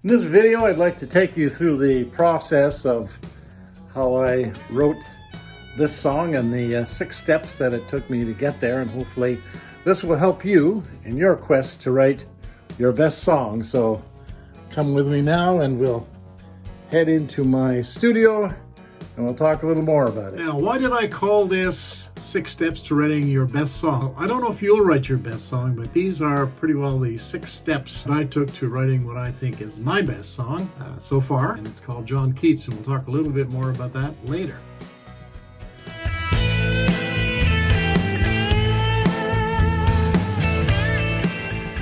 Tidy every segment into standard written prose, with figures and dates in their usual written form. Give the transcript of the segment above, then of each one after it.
In this video, I'd like to take you through the process of how I wrote this song and the 6 steps that it took me to get there, and hopefully this will help you in your quest to write your best song. So come with me now and we'll head into my studio and we'll talk a little more about it. Now, why did I call this 6 steps to writing your best song? I don't know if you'll write your best song, but these are pretty well the 6 steps that I took to writing what I think is my best song so far. And it's called John Keats, and we'll talk a little bit more about that later.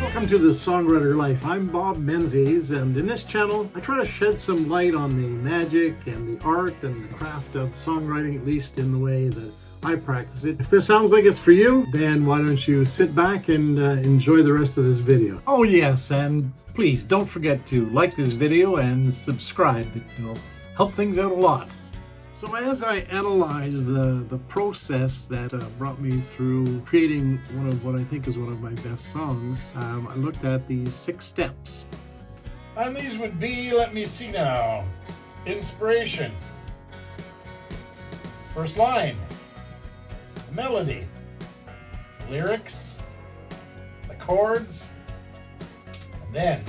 Welcome to the Songwriter Life. I'm Bob Menzies, and in this channel I try to shed some light on the magic and the art and the craft of songwriting, at least in the way that I practice it. If this sounds like it's for you, then why don't you sit back and enjoy the rest of this video. Oh yes, and please don't forget to like this video and subscribe. It will help things out a lot. So as I analyzed the process that brought me through creating one of what I think is one of my best songs, I looked at the 6 steps. And these would be, let me see now, inspiration, first line, the melody, lyrics, the chords, and then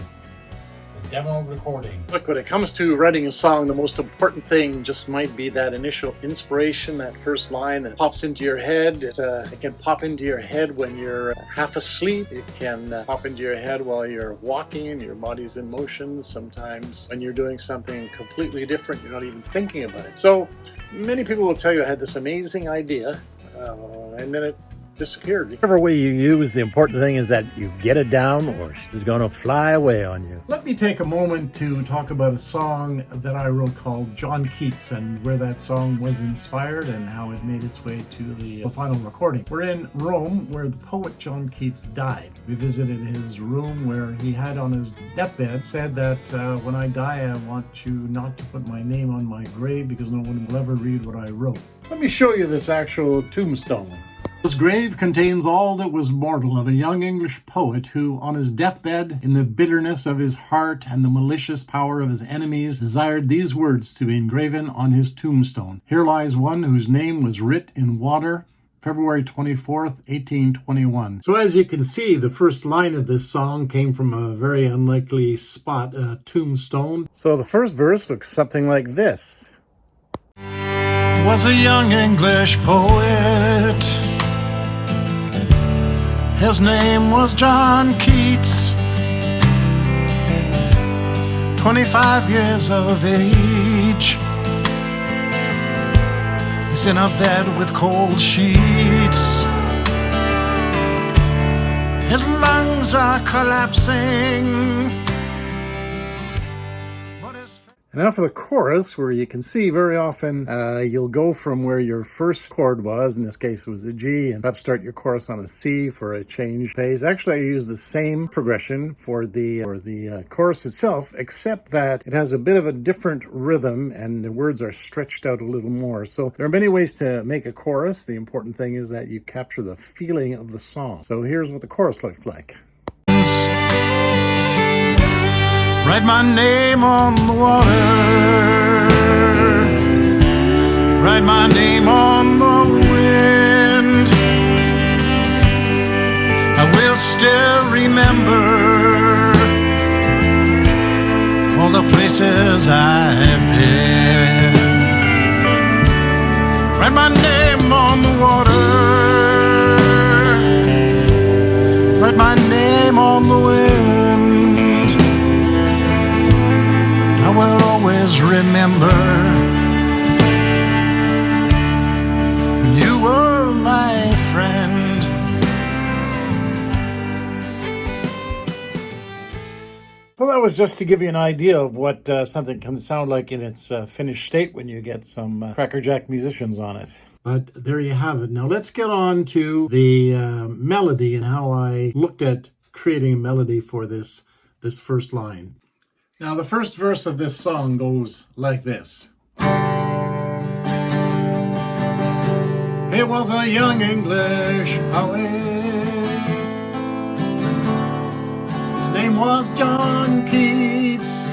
demo recording. Look, when it comes to writing a song, the most important thing just might be that initial inspiration, that first line that pops into your head. It can pop into your head when you're half asleep. It can pop into your head while you're walking and your body's in motion. Sometimes when you're doing something completely different, you're not even thinking about it. So many people will tell you I had this amazing idea and then it disappeared. Whatever way you use, the important thing is that you get it down or she's going to fly away on you. Let me take a moment to talk about a song that I wrote called John Keats and where that song was inspired and how it made its way to the final recording. We're in Rome, where the poet John Keats died. We visited his room where he had on his deathbed said that when I die, I want you not to put my name on my grave because no one will ever read what I wrote. Let me show you this actual tombstone. This grave contains all that was mortal of a young English poet who, on his deathbed, in the bitterness of his heart and the malicious power of his enemies, desired these words to be engraven on his tombstone. Here lies one whose name was writ in water, February 24th, 1821. So as you can see, the first line of this song came from a very unlikely spot, a tombstone. So the first verse looks something like this. Was a young English poet. His name was John Keats, 25 years of age. He's in a bed with cold sheets. His lungs are collapsing. And now for the chorus, where you can see very often you'll go from where your first chord was, in this case it was a G, and perhaps start your chorus on a C for a change pace. Actually, I use the same progression for the chorus itself, except that it has a bit of a different rhythm and the words are stretched out a little more. So there are many ways to make a chorus. The important thing is that you capture the feeling of the song. So here's what the chorus looked like. Write my name on the water. Write my name on the wind. I will still remember all the places I've been. Write my name on the water. Write my name on the wind. I will always remember you were my friend. So that was just to give you an idea of what something can sound like in its finished state when you get some crackerjack musicians on it. But there you have it. Now let's get on to the melody and how I looked at creating a melody for this first line. Now, the first verse of this song goes like this. It was a young English poet. His name was John Keats.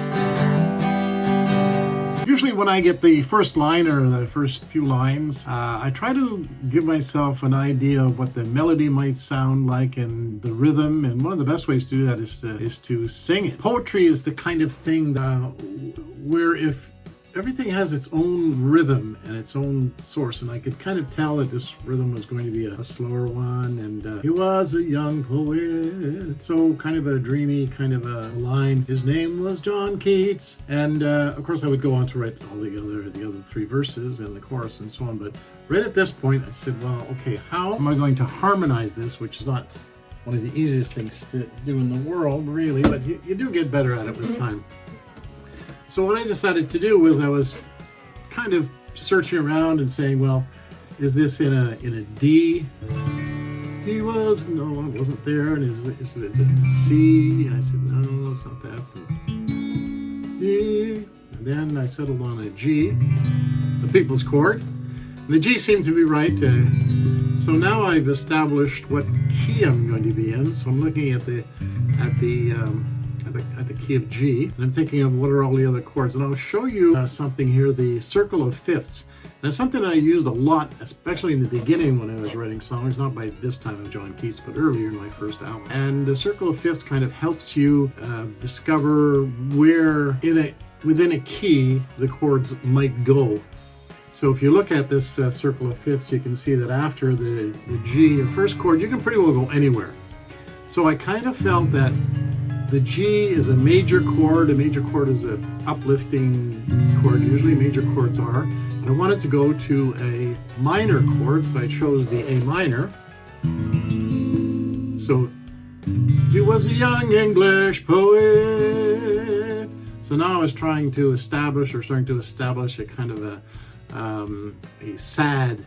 when I get the first line or the first few lines, I try to give myself an idea of what the melody might sound like and the rhythm. And one of the best ways to do that is to sing it. Poetry is the kind of thing where if everything has its own rhythm and its own source, and I could kind of tell that this rhythm was going to be a slower one, and he was a young poet, so kind of a dreamy kind of a line. His name was John Keats, and of course I would go on to write all the other three verses and the chorus and so on. But right at this point I said, well, okay, how am I going to harmonize this, which is not one of the easiest things to do in the world, really, but you do get better at it with time. So what I decided to do was I was kind of searching around and saying, well, is this in a D? He was, no, I wasn't there. And is it C? I said, no, it's not that. D. And then I settled on a G, the people's chord. And the G seemed to be right. So now I've established what key I'm going to be in. So I'm looking at the key of G, and I'm thinking of what are all the other chords. And I'll show you something here, the circle of fifths. And it's something I used a lot, especially in the beginning when I was writing songs, not by this time of John Keats, but earlier in my first album. And the circle of fifths kind of helps you discover where within a key the chords might go. So if you look at this circle of fifths, you can see that after the G, the first chord, you can pretty well go anywhere. So I kind of felt that the G is a major chord. A major chord is an uplifting chord. Usually major chords are. And I wanted to go to a minor chord, so I chose the A minor. So he was a young English poet. So now I was starting to establish a kind of a sad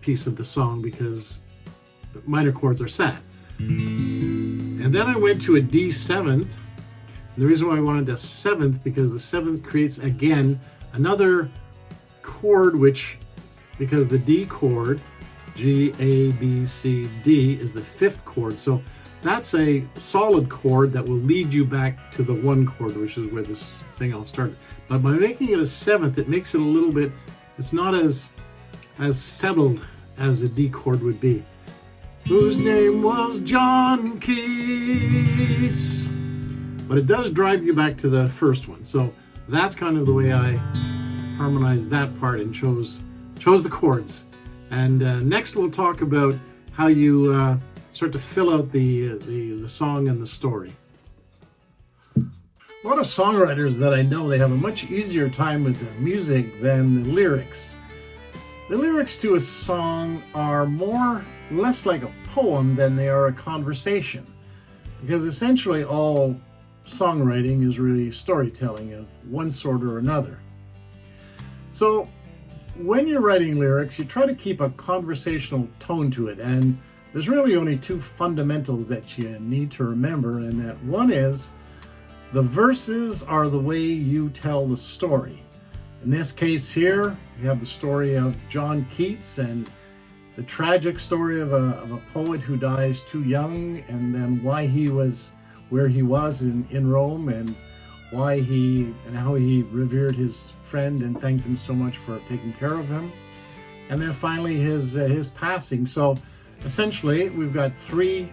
piece of the song, because minor chords are sad. And then I went to a D seventh. The reason why I wanted the seventh, because the seventh creates again another chord, because the D chord, G, A, B, C, D, is the fifth chord. So that's a solid chord that will lead you back to the one chord, which is where this thing all started. But by making it a seventh, it makes it a little bit, it's not as settled as a D chord would be. Whose name was John Keats. But it does drive you back to the first one. So that's kind of the way I harmonized that part and chose the chords. And next we'll talk about how you start to fill out the song and the story. A lot of songwriters that I know, they have a much easier time with the music than the lyrics. The lyrics to a song are less like a poem than they are a conversation, because essentially all songwriting is really storytelling of one sort or another. So when you're writing lyrics, you try to keep a conversational tone to it, and there's really only two fundamentals that you need to remember, and that one is the verses are the way you tell the story. In this case here, we have the story of John Keats and the tragic story of a poet who dies too young, and then why he was where he was in Rome, and how he revered his friend and thanked him so much for taking care of him. And then finally his passing. So essentially we've got three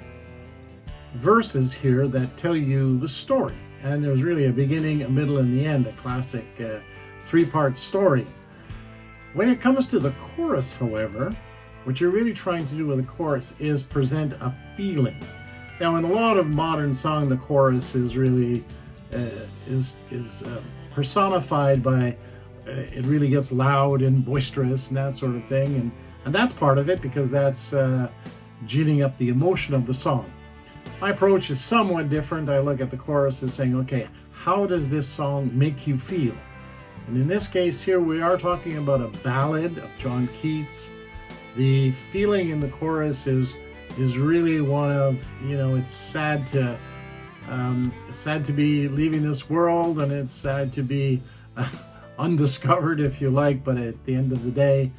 verses here that tell you the story. And there's really a beginning, a middle, and the end, a classic three-part story. When it comes to the chorus, however, what you're really trying to do with the chorus is present a feeling. Now, in a lot of modern song, the chorus is really personified by it really gets loud and boisterous and that sort of thing, and that's part of it, because that's ginning up the emotion of the song. My approach is somewhat different. I look at the chorus as saying, okay, how does this song make you feel? And in this case here, we are talking about a ballad of John Keats. The feeling in the chorus is really one of, it's sad to be leaving this world, and it's sad to be undiscovered, if you like, but at the end of the day,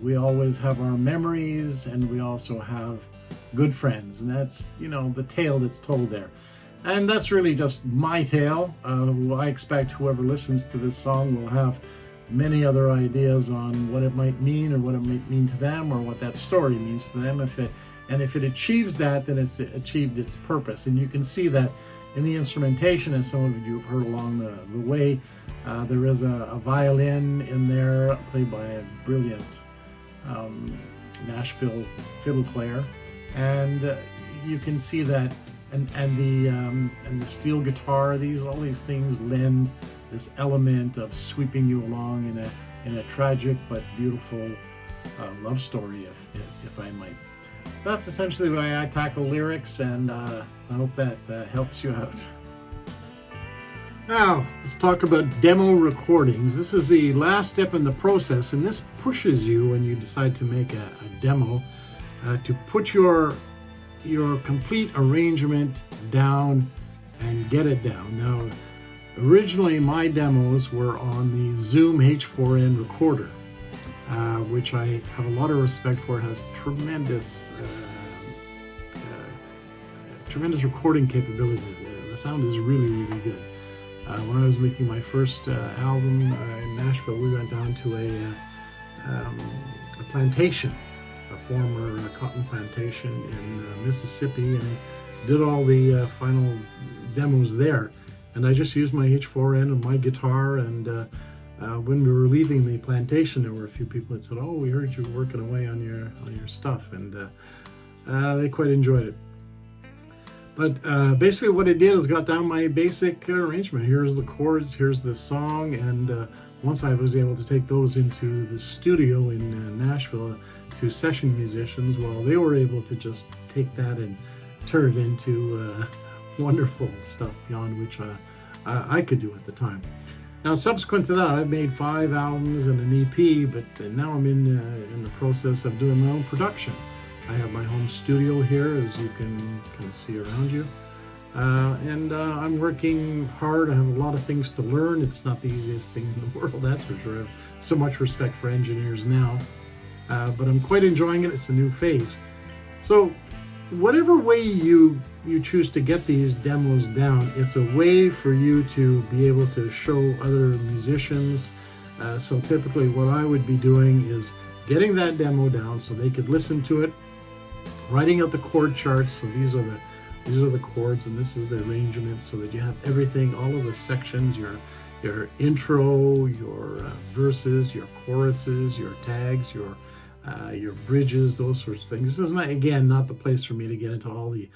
we always have our memories, and we also have good friends, and that's, the tale that's told there. And that's really just my tale. I expect whoever listens to this song will have many other ideas on what it might mean, or what it might mean to them, or what that story means to them. If it achieves that, then it's achieved its purpose. And you can see that in the instrumentation, as some of you have heard along the way. There is a violin in there, played by a brilliant Nashville fiddle player, and you can see that, and the steel guitar. All these things lend this element of sweeping you along in a tragic but beautiful love story, if I might. So that's essentially the way I tackle lyrics, and I hope that helps you out. Now, let's talk about demo recordings. This is the last step in the process, and this pushes you, when you decide to make a demo, to put your complete arrangement down and get it down. Now, originally my demos were on the Zoom H4n recorder, which I have a lot of respect for. It has tremendous recording capabilities. The sound is really, really good. When I was making my first album in Nashville, we went down to a plantation, a former cotton plantation in Mississippi, and did all the final demos there. And I just used my H4n and my guitar, and when we were leaving the plantation, there were a few people that said, "Oh, we heard you were working away on your stuff," and they quite enjoyed it. But basically what it did is got down my basic arrangement. Here's the chords, here's the song, and once I was able to take those into the studio in Nashville to session musicians, well, they were able to just take that and turn it into wonderful stuff beyond which I could do at the time. Now, subsequent to that, I've made 5 albums and an EP, but now I'm in the process of doing my own production. I have my home studio here, as you can kind of see around you. And I'm working hard. I have a lot of things to learn. It's not the easiest thing in the world, that's for sure. I have so much respect for engineers now. But I'm quite enjoying it. It's a new phase. So whatever way you choose to get these demos down, it's a way for you to be able to show other musicians. So typically what I would be doing is getting that demo down so they could listen to it, writing out the chord charts. So these are the chords, and this is the arrangement, so that you have everything, all of the sections, your intro, your verses, your choruses, your tags, your bridges, those sorts of things. This is not the place for me to get into all the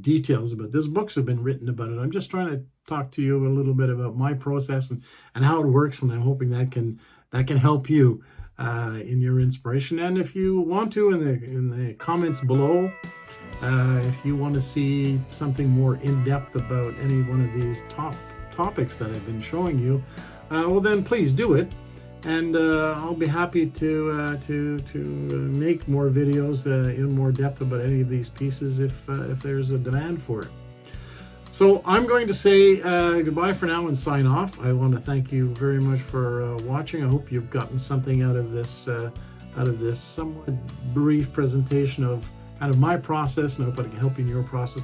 details about this. Books have been written about it. I'm just trying to talk to you a little bit about my process and how it works, and I'm hoping that can help you in your inspiration. And if you want to, in the comments below, if you want to see something more in-depth about any one of these topics that I've been showing you, well then please do it, and I'll be happy to make more videos in more depth about any of these pieces if there's a demand for it. So I'm going to say goodbye for now and sign off. I want to thank you very much for watching. I hope you've gotten something out of this somewhat brief presentation of kind of my process, and I hope I can help you in your process.